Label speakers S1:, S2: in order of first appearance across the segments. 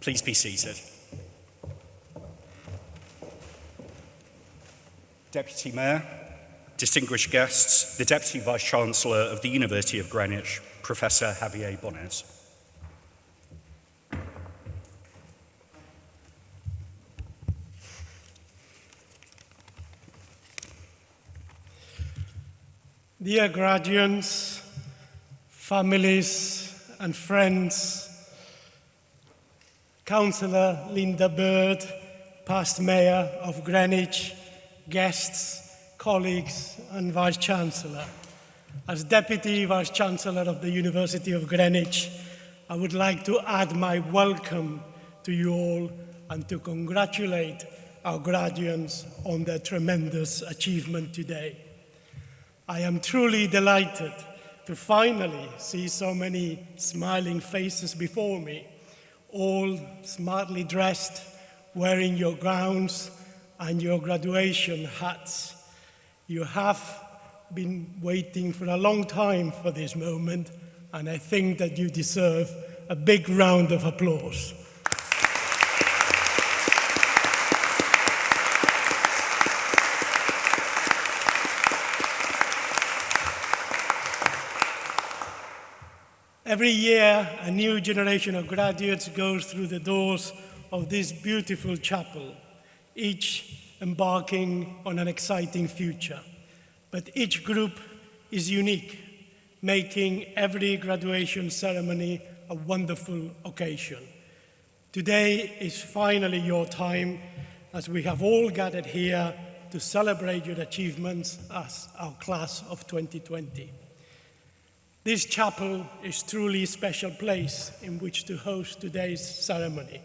S1: Please be seated. Deputy Mayor, distinguished guests, the Deputy Vice-Chancellor of the University of Greenwich, Professor Javier Bonet.
S2: Dear graduates, families and friends, Councillor Linda Bird, past Mayor of Greenwich, guests, colleagues and Vice-Chancellor. As Deputy Vice-Chancellor of the University of Greenwich, I would like to add my welcome to you all and to congratulate our graduates on their tremendous achievement today. I am truly delighted to finally see so many smiling faces before me, all smartly dressed, wearing your gowns and your graduation hats. You have been waiting for a long time for this moment, and I think that you deserve a big round of applause. Every year, a new generation of graduates goes through the doors of this beautiful chapel, each embarking on an exciting future. But each group is unique, making every graduation ceremony a wonderful occasion. Today is finally your time, as we have all gathered here to celebrate your achievements as our class of 2020. This chapel is truly a special place in which to host today's ceremony.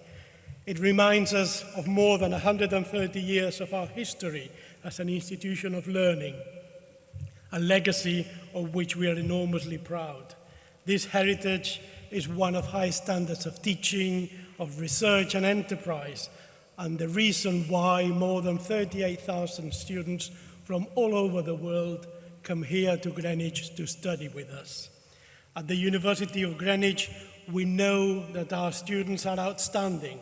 S2: It reminds us of more than 130 years of our history as an institution of learning, a legacy of which we are enormously proud. This heritage is one of high standards of teaching, of research and enterprise, and the reason why more than 38,000 students from all over the world come here to Greenwich to study with us. At the University of Greenwich, we know that our students are outstanding,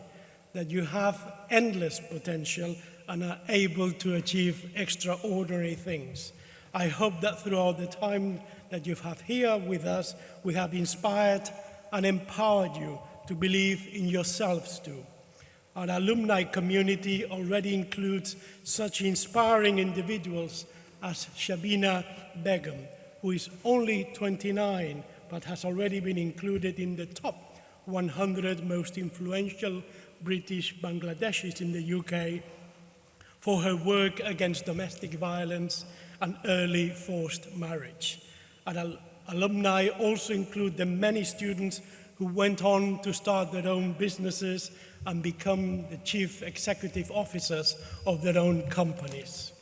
S2: that you have endless potential and are able to achieve extraordinary things. I hope that throughout the time that you've had here with us, we have inspired and empowered you to believe in yourselves too. Our alumni community already includes such inspiring individuals as Shabina Begum, who is only 29, but has already been included in the top 100 most influential British Bangladeshis in the UK for her work against domestic violence and early forced marriage. Our alumni also include the many students who went on to start their own businesses and become the chief executive officers of their own companies.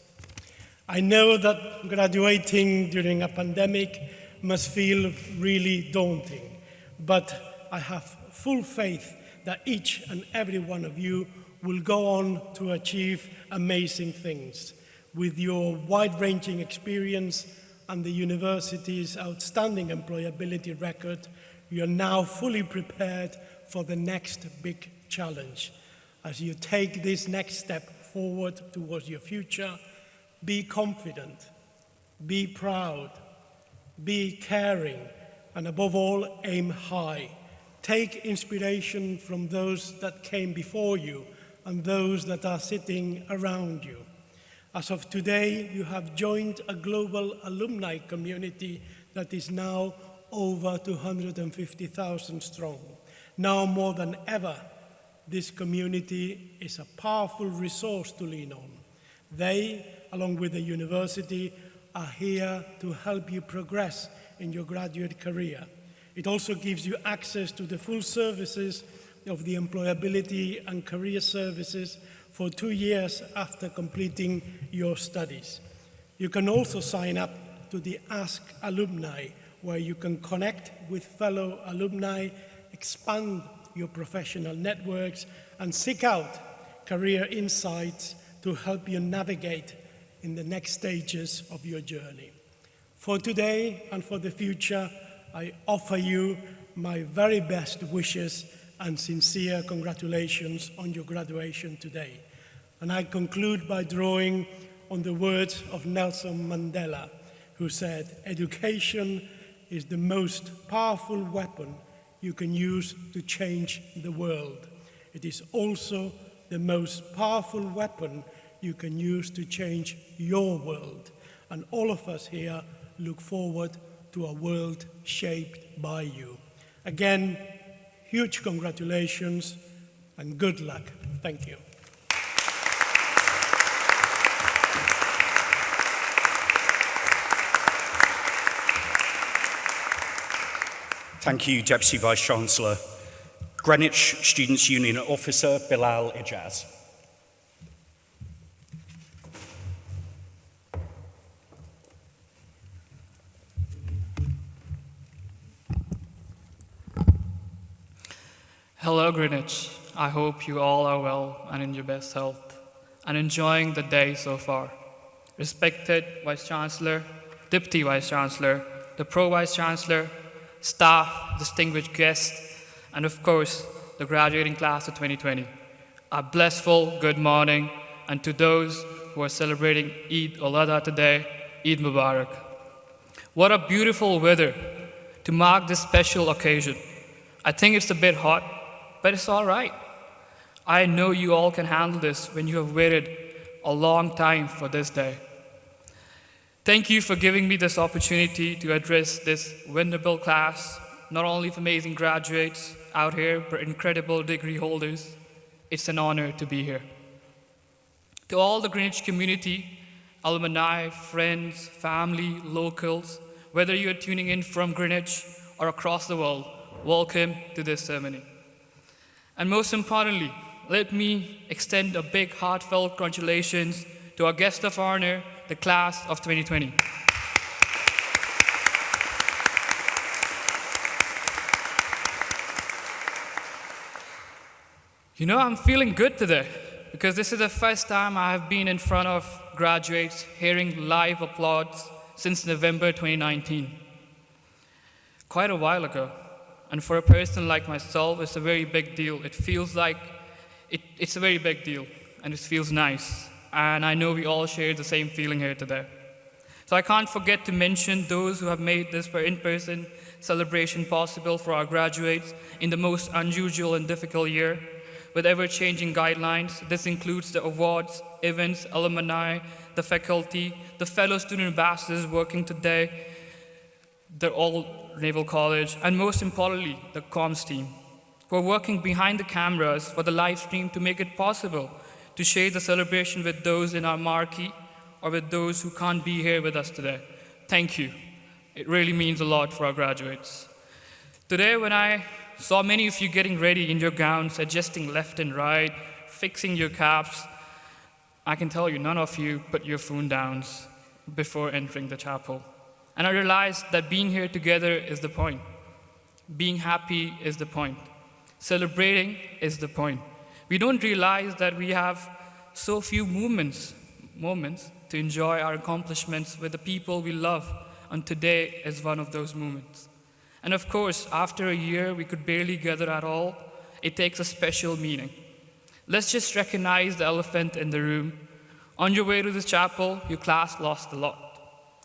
S2: I know that graduating during a pandemic must feel really daunting, but I have full faith that each and every one of you will go on to achieve amazing things. With your wide-ranging experience and the university's outstanding employability record, you are now fully prepared for the next big challenge. As you take this next step forward towards your future, be confident, be proud, be caring, and above all, aim high. Take inspiration from those that came before you and those that are sitting around you. As of today, you have joined a global alumni community that is now over 250,000 strong. Now more than ever, this community is a powerful resource to lean on. They, along with the university, are here to help you progress in your graduate career. It also gives you access to the full services of the employability and career services for 2 years after completing your studies. You can also sign up to the Ask Alumni, where you can connect with fellow alumni, expand your professional networks, and seek out career insights to help you navigate in the next stages of your journey. For today and for the future, I offer you my very best wishes and sincere congratulations on your graduation today. And I conclude by drawing on the words of Nelson Mandela, who said, "Education is the most powerful weapon you can use to change the world. It is also the most powerful weapon you can use to change your world." And all of us here look forward to a world shaped by you. Again, huge congratulations and good luck. Thank you.
S1: Thank you, Deputy Vice-Chancellor. Greenwich Students' Union Officer Bilal Ijaz.
S3: Hello, Greenwich. I hope you all are well and in your best health and enjoying the day so far. Respected Vice-Chancellor, Deputy Vice-Chancellor, the Pro-Vice-Chancellor, staff, distinguished guests, and of course, the graduating class of 2020. A blissful good morning, and to those who are celebrating Eid al-Adha today, Eid Mubarak. What a beautiful weather to mark this special occasion. I think it's a bit hot, but it's all right. I know you all can handle this when you have waited a long time for this day. Thank you for giving me this opportunity to address this venerable class, not only of amazing graduates out here, but incredible degree holders. It's an honor to be here. To all the Greenwich community, alumni, friends, family, locals, whether you are tuning in from Greenwich or across the world, welcome to this ceremony. And most importantly, let me extend a big heartfelt congratulations to our guest of honor, the class of 2020. You know, I'm feeling good today because this is the first time I have been in front of graduates hearing live applause since November 2019. Quite a while ago. And for a person like myself, it's a very big deal. It feels like it's a very big deal, and it feels nice. And I know we all share the same feeling here today. So I can't forget to mention those who have made this in-person celebration possible for our graduates in the most unusual and difficult year. With ever-changing guidelines, this includes the awards, events, alumni, the faculty, the fellow student ambassadors working today, the All Naval College, and most importantly, the comms team, who are working behind the cameras for the live stream to make it possible to share the celebration with those in our marquee or with those who can't be here with us today. Thank you. It really means a lot for our graduates. Today, when I saw many of you getting ready in your gowns, adjusting left and right, fixing your caps, I can tell you, none of you put your phone down before entering the chapel. And I realized that being here together is the point. Being happy is the point. Celebrating is the point. We don't realize that we have so few moments to enjoy our accomplishments with the people we love, and today is one of those moments. And of course, after a year we could barely gather at all, it takes a special meaning. Let's just recognize the elephant in the room. On your way to this chapel, your class lost a lot.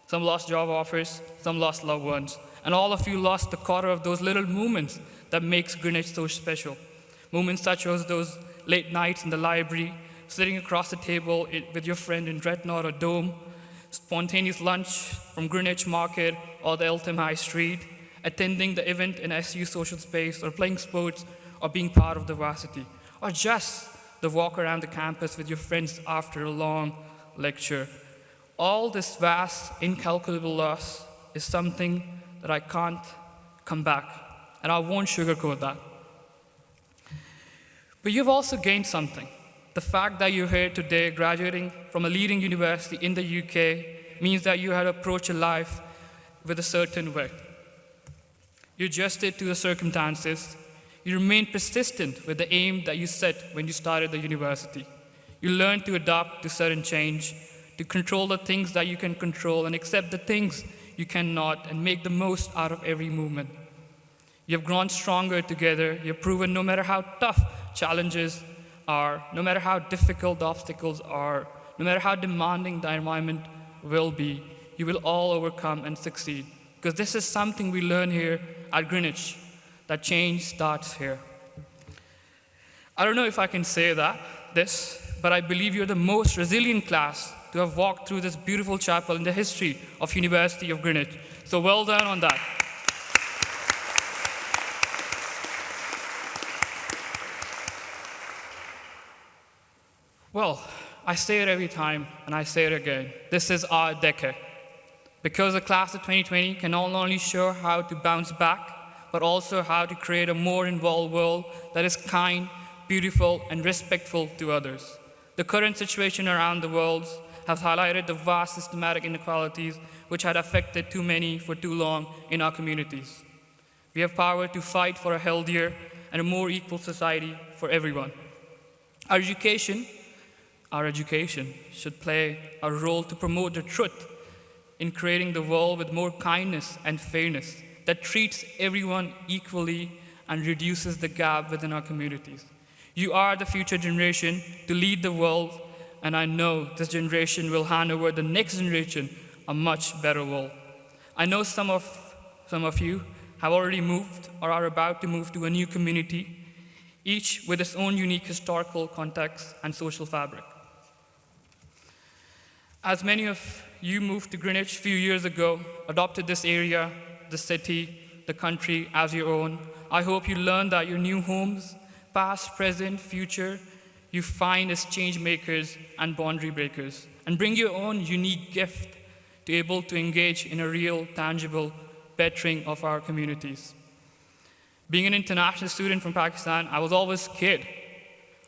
S3: Some lost job offers, some lost loved ones, and all of you lost the quarter of those little moments that makes Greenwich so special. Moments such as those late nights in the library, sitting across the table with your friend in Dreadnought or Dome, spontaneous lunch from Greenwich Market or the Eltham High Street, attending the event in SU social space, or playing sports, or being part of the varsity, or just the walk around the campus with your friends after a long lecture. All this vast, incalculable loss is something that I can't come back, and I won't sugarcoat that. But you've also gained something. The fact that you're here today, graduating from a leading university in the UK, means that you had approached your life with a certain way. You adjusted to the circumstances. You remained persistent with the aim that you set when you started the university. You learned to adapt to sudden change, to control the things that you can control and accept the things you cannot, and make the most out of every moment. You have grown stronger together. You have proven no matter how tough challenges are, no matter how difficult the obstacles are, no matter how demanding the environment will be, you will all overcome and succeed. Because this is something we learn here at Greenwich, that change starts here. I don't know if I can say this, but I believe you're the most resilient class to have walked through this beautiful chapel in the history of University of Greenwich. So well done on that. Well, I say it every time, and I say it again. This is our decade. Because the class of 2020 can not only show how to bounce back, but also how to create a more involved world that is kind, beautiful, and respectful to others. The current situation around the world has highlighted the vast systematic inequalities which had affected too many for too long in our communities. We have power to fight for a healthier and a more equal society for everyone. Our education should play a role to promote the truth in creating the world with more kindness and fairness that treats everyone equally and reduces the gap within our communities. You are the future generation to lead the world, and I know this generation will hand over the next generation a much better world. I know some of you have already moved or are about to move to a new community, each with its own unique historical context and social fabric. As many of you moved to Greenwich a few years ago, adopted this area, the city, the country as your own, I hope you learned that your new homes, past, present, future, you find as change makers and boundary breakers, and bring your own unique gift to be able to engage in a real, tangible bettering of our communities. Being an international student from Pakistan, I was always scared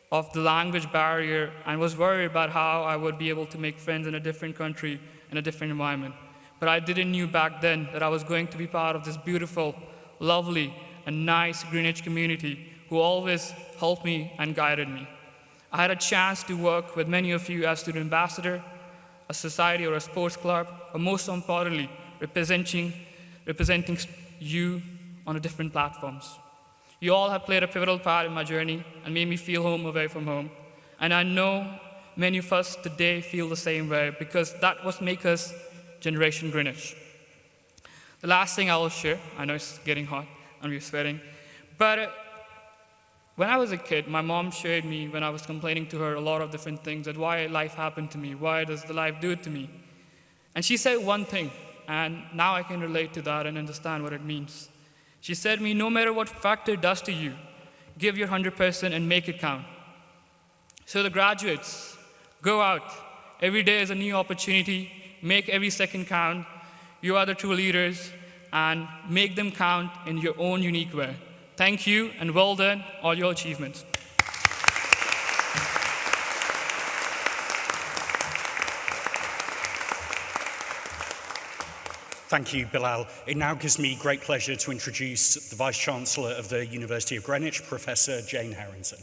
S3: of the language barrier and was worried about how I would be able to make friends in a different country, in a different environment. But I didn't know back then that I was going to be part of this beautiful, lovely, and nice Greenwich community who always helped me and guided me. I had a chance to work with many of you as student ambassador, a society or a sports club, or most importantly, representing you on the different platforms. You all have played a pivotal part in my journey and made me feel home away from home. And I know many of us today feel the same way because that what makes us Generation Greenwich. The last thing I will share, I know it's getting hot and we're sweating, but when I was a kid, my mom shared me when I was complaining to her a lot of different things, that why life happened to me, why does the life do it to me? And she said one thing, and now I can relate to that and understand what it means. She said to me, no matter what factor does to you, give your 100% and make it count. So the graduates, go out. Every day is a new opportunity. Make every second count. You are the true leaders, and make them count in your own unique way. Thank you, and well done, all your achievements.
S1: Thank you, Bilal. It now gives me great pleasure to introduce the Vice-Chancellor of the University of Greenwich, Professor Jane Harrington.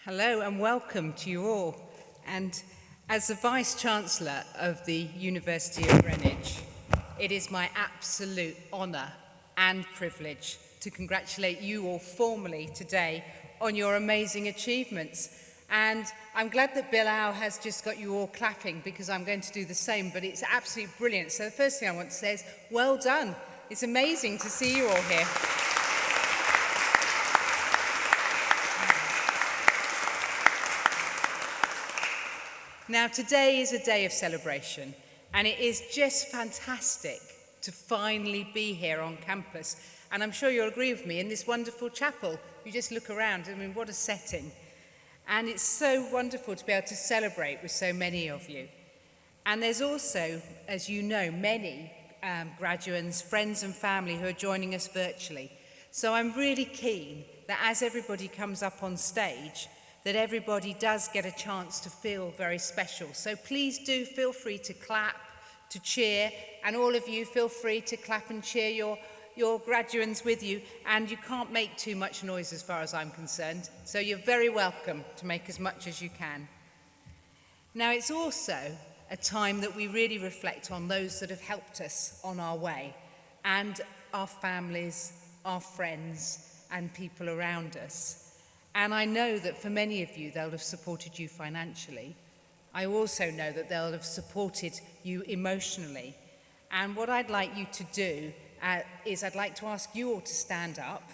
S4: Hello and welcome to you all. And as the Vice-Chancellor of the University of Greenwich, it is my absolute honour and privilege to congratulate you all formally today on your amazing achievements. And I'm glad that Bilal has just got you all clapping because I'm going to do the same, but it's absolutely brilliant. So the first thing I want to say is, well done. It's amazing to see you all here. Now, today is a day of celebration, and it is just fantastic to finally be here on campus. And I'm sure you'll agree with me, in this wonderful chapel, you just look around, I mean, what a setting. And it's so wonderful to be able to celebrate with so many of you. And there's also, as you know, many graduates, friends and family who are joining us virtually. So I'm really keen that as everybody comes up on stage, that everybody does get a chance to feel very special. So please do feel free to clap, to cheer, and all of you feel free to clap and cheer your graduates with you, and you can't make too much noise as far as I'm concerned, so you're very welcome to make as much as you can. Now, it's also a time that we really reflect on those that have helped us on our way, and our families, our friends, and people around us. And I know that for many of you, they'll have supported you financially. I also know that they'll have supported you emotionally. And what I'd like you to do is I'd like to ask you all to stand up,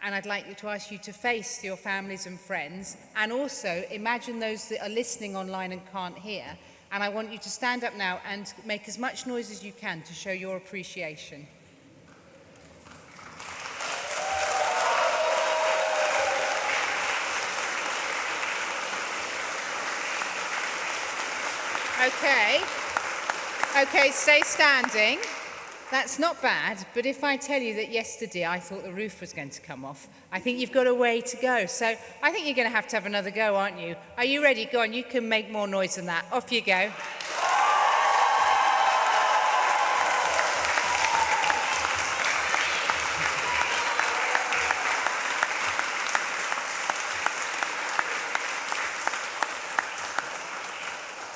S4: and I'd like to ask you to face your families and friends, and also imagine those that are listening online and can't hear. And I want you to stand up now and make as much noise as you can to show your appreciation. Okay, stay standing. That's not bad, but if I tell you that yesterday I thought the roof was going to come off, I think you've got a way to go. So I think you're going to have another go, aren't you? Are you ready? Go on, you can make more noise than that. Off you go.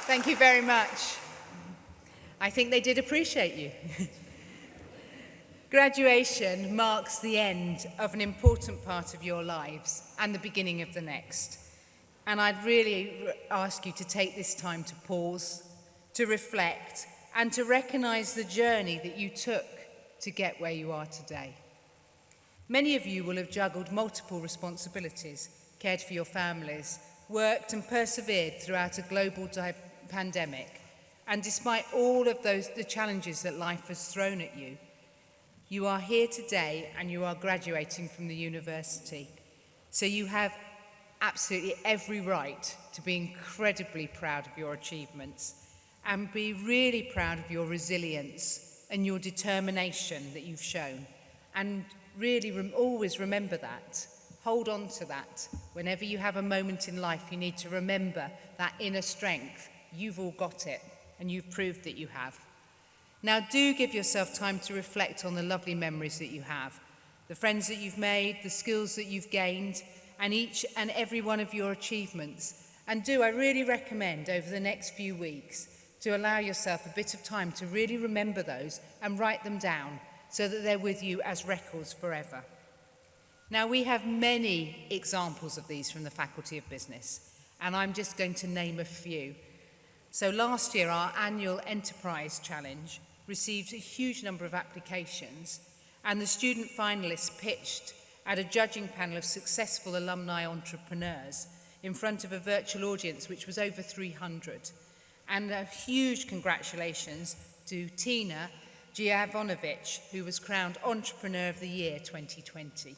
S4: Thank you very much. I think they did appreciate you. Graduation marks the end of an important part of your lives and the beginning of the next. And I'd really ask you to take this time to pause, to reflect, and to recognise the journey that you took to get where you are today. Many of you will have juggled multiple responsibilities, cared for your families, worked and persevered throughout a global pandemic. And despite all of the challenges that life has thrown at you, you are here today and you are graduating from the university. So you have absolutely every right to be incredibly proud of your achievements and be really proud of your resilience and your determination that you've shown. And really always remember that. Hold on to that. Whenever you have a moment in life, you need to remember that inner strength. You've all got it, and you've proved that you have. Now, do give yourself time to reflect on the lovely memories that you have, the friends that you've made, the skills that you've gained, and each and every one of your achievements. And I really recommend over the next few weeks to allow yourself a bit of time to really remember those and write them down so that they're with you as records forever. Now, we have many examples of these from the Faculty of Business, and I'm just going to name a few. So last year, our annual Enterprise Challenge received a huge number of applications, and the student finalists pitched at a judging panel of successful alumni entrepreneurs in front of a virtual audience which was over 300. And a huge congratulations to Tina Giavonovich, who was crowned Entrepreneur of the Year 2020.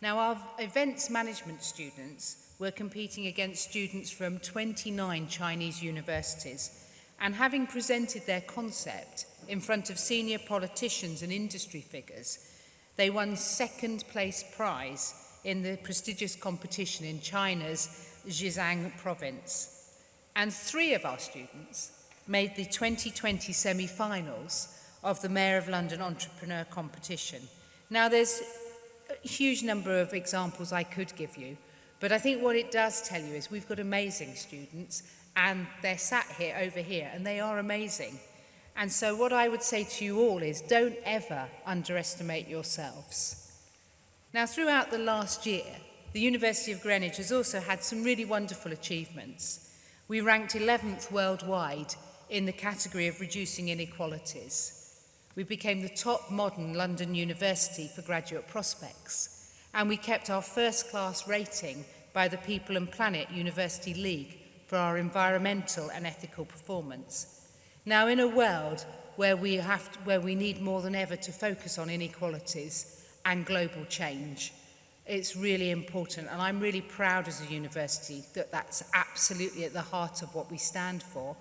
S4: Now, our events management students were competing against students from 29 Chinese universities, and having presented their concept in front of senior politicians and industry figures, they won second place prize in the prestigious competition in China's Zhejiang province. And 3 of our students made the 2020 semi-finals of the Mayor of London Entrepreneur Competition. Now, there's a huge number of examples I could give you, but I think what it does tell you is we've got amazing students, and they're sat here over here, and they are amazing. And so what I would say to you all is don't ever underestimate yourselves. Now, throughout the last year, the University of Greenwich has also had some really wonderful achievements. We ranked 11th worldwide in the category of reducing inequalities. We became the top modern London university for graduate prospects. And we kept our first-class rating by the People and Planet University League for our environmental and ethical performance. Now, in a world where we need more than ever to focus on inequalities and global change, it's really important, and I'm really proud as a university that that's absolutely at the heart of what we stand for,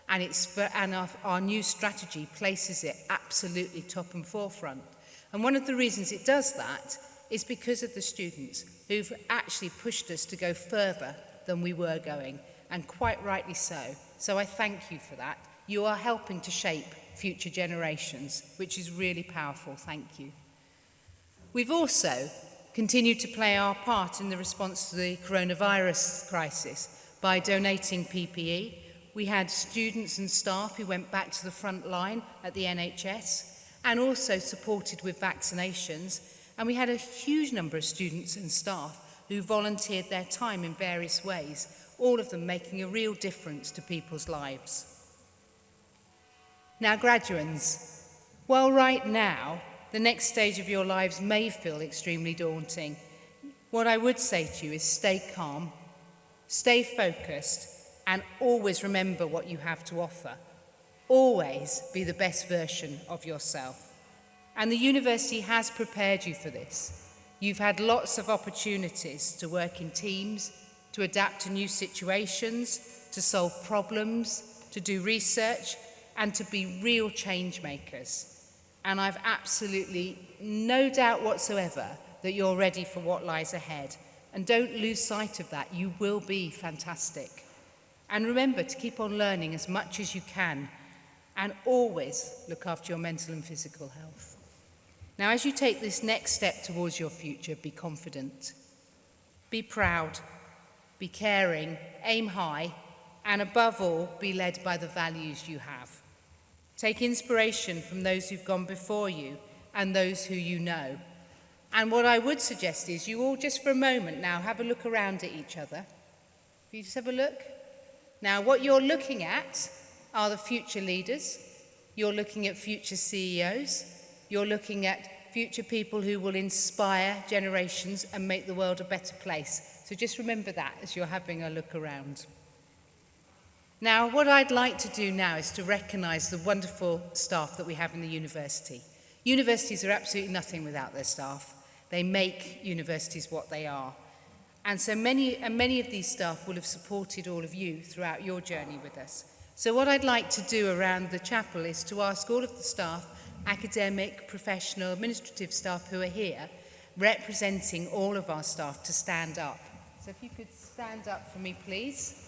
S4: and our new strategy places it absolutely top and forefront. And one of the reasons it does that is because of the students who've actually pushed us to go further than we were going, and quite rightly so. So I thank you for that. You are helping to shape future generations, which is really powerful. Thank you. We've also continued to play our part in the response to the coronavirus crisis by donating PPE. We had students and staff who went back to the front line at the NHS and also supported with vaccinations. And we had a huge number of students and staff who volunteered their time in various ways, all of them making a real difference to people's lives. Now, graduands, while right now the next stage of your lives may feel extremely daunting, what I would say to you is stay calm, stay focused, and always remember what you have to offer. Always be the best version of yourself. And the university has prepared you for this. You've had lots of opportunities to work in teams, to adapt to new situations, to solve problems, to do research, and to be real change makers. And I've absolutely no doubt whatsoever that you're ready for what lies ahead. And don't lose sight of that. You will be fantastic. And remember to keep on learning as much as you can, and always look after your mental and physical health. Now, as you take this next step towards your future, be confident, be proud, be caring, aim high, and above all, be led by the values you have. Take inspiration from those who've gone before you and those who you know. And what I would suggest is you all just for a moment now have a look around at each other. Will you just have a look? Now, what you're looking at are the future leaders. You're looking at future CEOs. You're looking at future people who will inspire generations and make the world a better place. So just remember that as you're having a look around. Now, what I'd like to do now is to recognise the wonderful staff that we have in the university. Universities are absolutely nothing without their staff. They make universities what they are. And so many of these staff will have supported all of you throughout your journey with us. So what I'd like to do around the chapel is to ask all of the staff, academic, professional, administrative staff who are here, representing all of our staff, to stand up. So if you could stand up for me, please.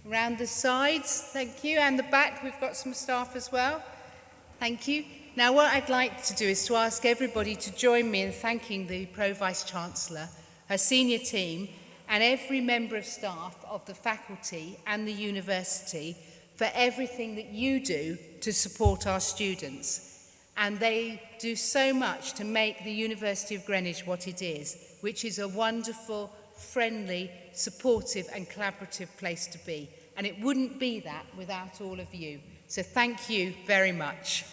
S4: Around the sides, thank you, and the back, we've got some staff as well. Thank you. Now, what I'd like to do is to ask everybody to join me in thanking the Pro-Vice-Chancellor, her senior team, and every member of staff of the faculty and the university for everything that you do to support our students. And they do so much to make the University of Greenwich what it is, which is a wonderful, friendly, supportive and collaborative place to be. And it wouldn't be that without all of you. So thank you very much.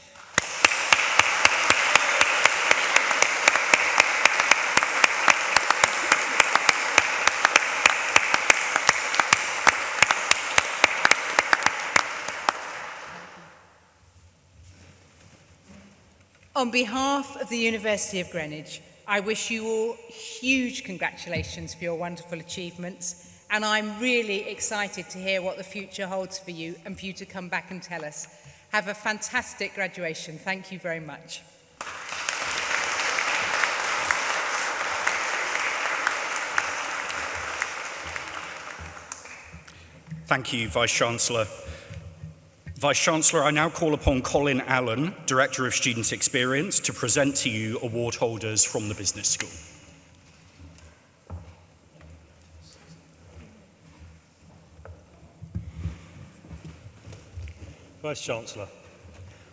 S4: On behalf of the University of Greenwich, I wish you all huge congratulations for your wonderful achievements, and I'm really excited to hear what the future holds for you and for you to come back and tell us. Have a fantastic graduation. Thank you very much.
S1: Thank you, Vice-Chancellor. Vice-Chancellor, I now call upon Colin Allen, Director of Student Experience, to present to you award holders from the Business School.
S5: Vice-Chancellor,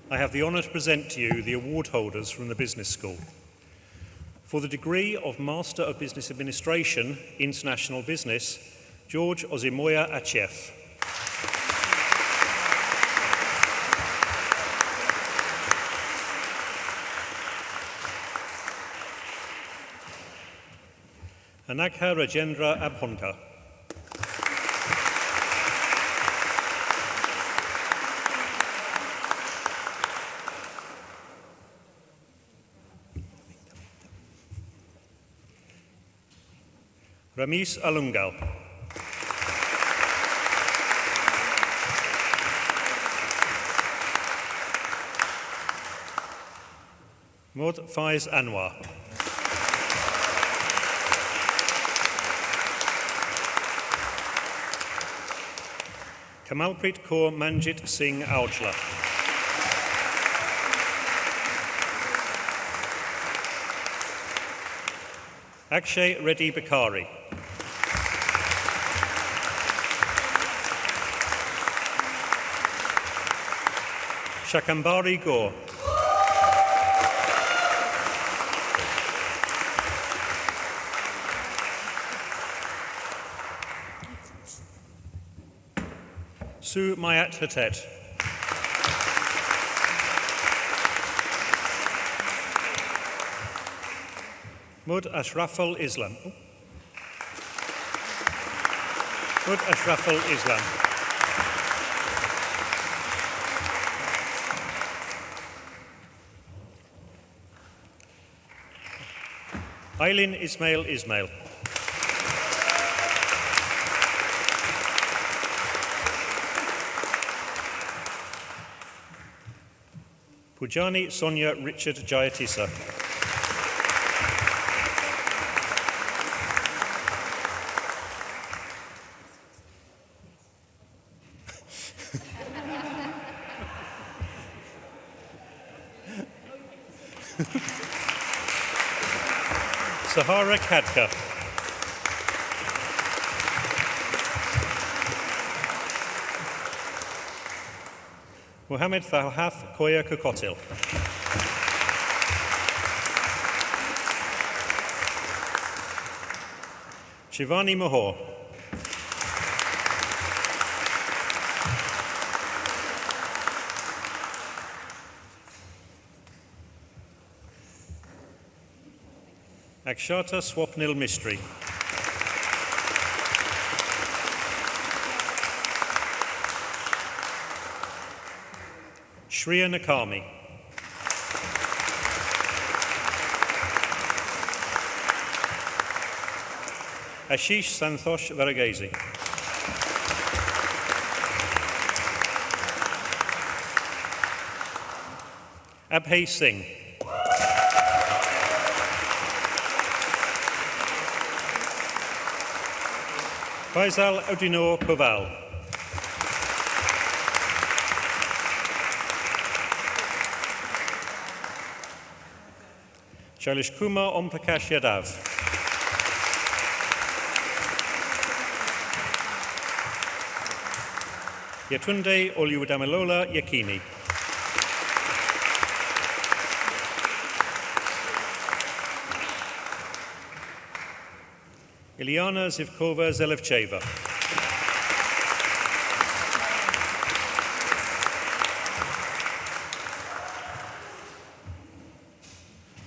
S5: I have the honour to present to you the award holders from the Business School. For the degree of Master of Business Administration, International Business, George Ozimoya Achef. Anagha Rajendra Abhonka. Ramesh Alungal. Mod Faiz Anwar. Kamalpreet Kaur Manjit Singh Aujla. Akshay Reddy Bakari. Shakambari Gore. Su Mayat Hatet. Mud Ashraful Islam. Mud Ashraful Islam. Eileen Ismail Ismail. Pujani Sonia Richard Jayatissa. Sahara Kadka. Mohammed Thahaf Koya Kokotil. Shivani Mahor. Akshata Swapnil Mistry. Shriya Nakami. Ashish Santhosh Varagesi. Abhay Singh. Faisal Odinor Koval. Shailesh Kumar Omprakash Yadav. Yatunde Oluwadamilola Yakini. Ilyana Zivkova Zelevcheva.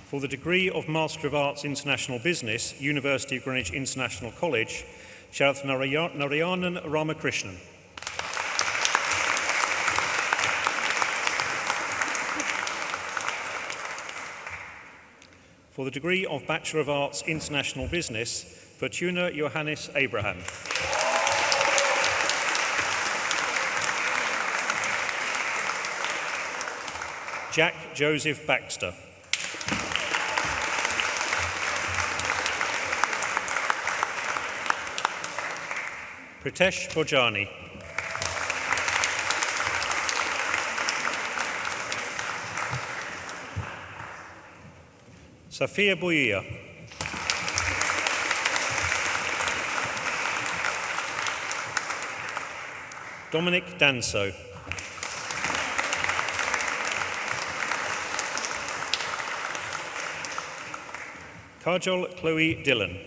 S5: For the degree of Master of Arts International Business, University of Greenwich International College, Sharath Narayanan Ramakrishnan. For the degree of Bachelor of Arts International Business, Fortuna Johannes Abraham. Jack Joseph Baxter. Pritesh Bojani. Safia Boyia. Dominic Danso. Kajol Chloe Dillon.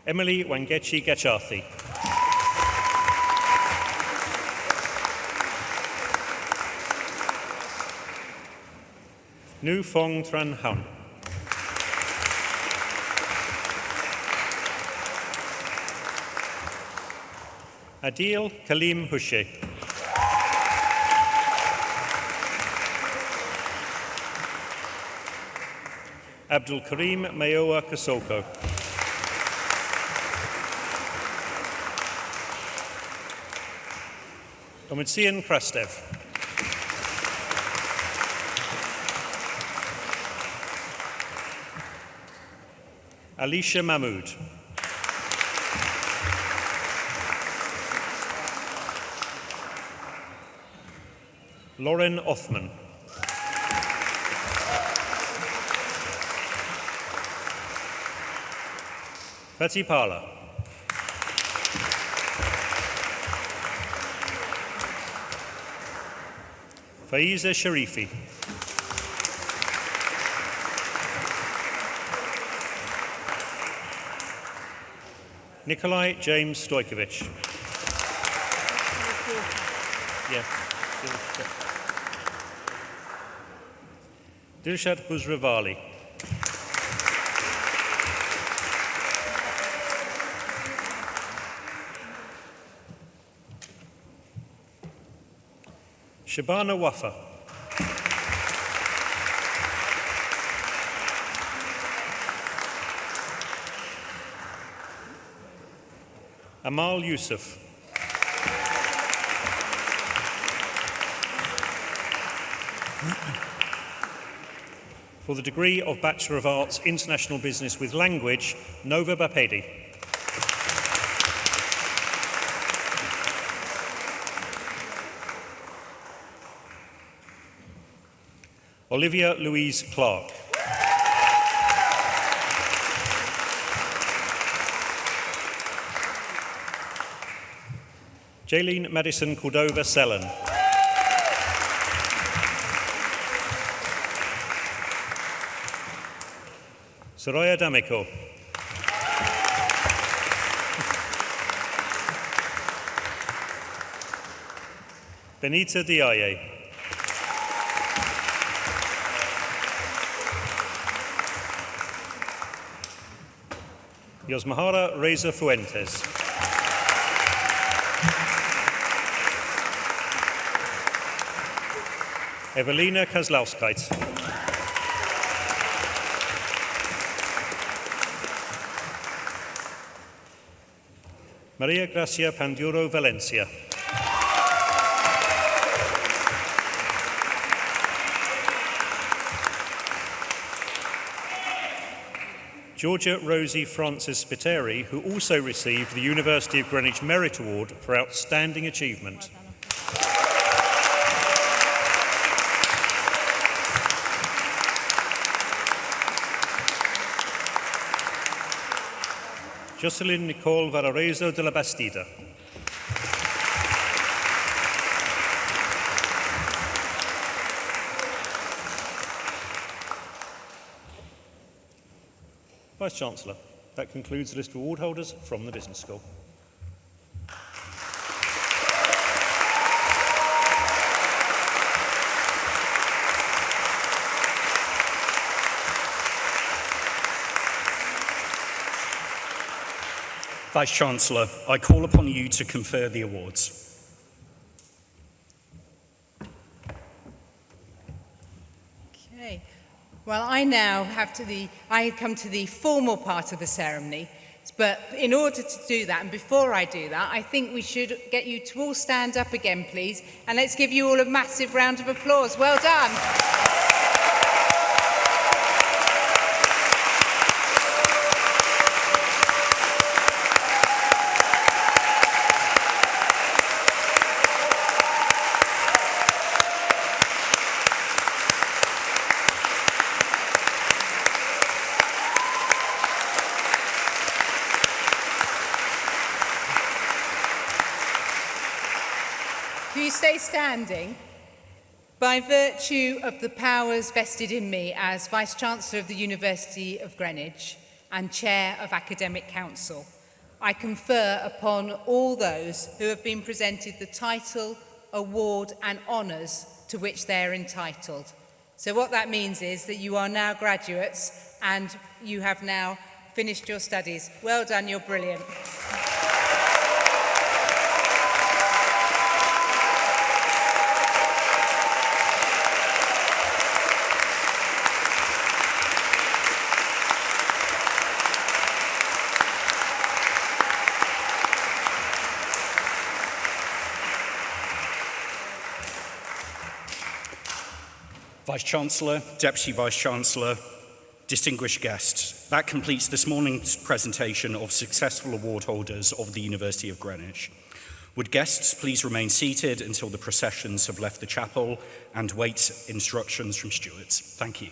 S5: Emily Wangechi Gachathi. Nu Fong Tran Han. Adil Kalim Hushe. Abdul Karim Mayowa Kasoko. Domitsian Krastev. Alicia Mahmood. Lauren Othman. Fatih Pala. Faiza Sharifi. Nikolai James Stojkovic. Yeah. Dilshat Buzravali. Shabana Wafa. Amal Yusuf. For the degree of Bachelor of Arts, International Business with Language, Nova Bapedi. Olivia Louise Clark. Jaylene Madison Cordova Sellen. Soraya D'Amico. Benita Diaye. Yosmahara Reza Fuentes. Evelina Kozlowskite. Maria Gracia Panduro Valencia. Georgia Rosie Francis Spiteri, who also received the University of Greenwich Merit Award for Outstanding Achievement. Jocelyn Nicole Vararezo de la Bastida. Vice-Chancellor, that concludes the list of award holders from the Business School.
S1: Vice-Chancellor, I call upon you to confer the awards.
S4: Okay. Well, I now come to the formal part of the ceremony, but in order to do that, and before I do that, I think we should get you to all stand up again, please, and let's give you all a massive round of applause. Well done. Do you stay standing? By virtue of the powers vested in me as Vice-Chancellor of the University of Greenwich and Chair of Academic Council, I confer upon all those who have been presented the title, award and honours to which they are entitled. So what that means is that you are now graduates and you have now finished your studies. Well done, you're brilliant.
S1: Vice-Chancellor, Deputy Vice-Chancellor, distinguished guests, that completes this morning's presentation of successful award holders of the University of Greenwich. Would guests please remain seated until the processions have left the chapel and wait instructions from stewards? Thank you.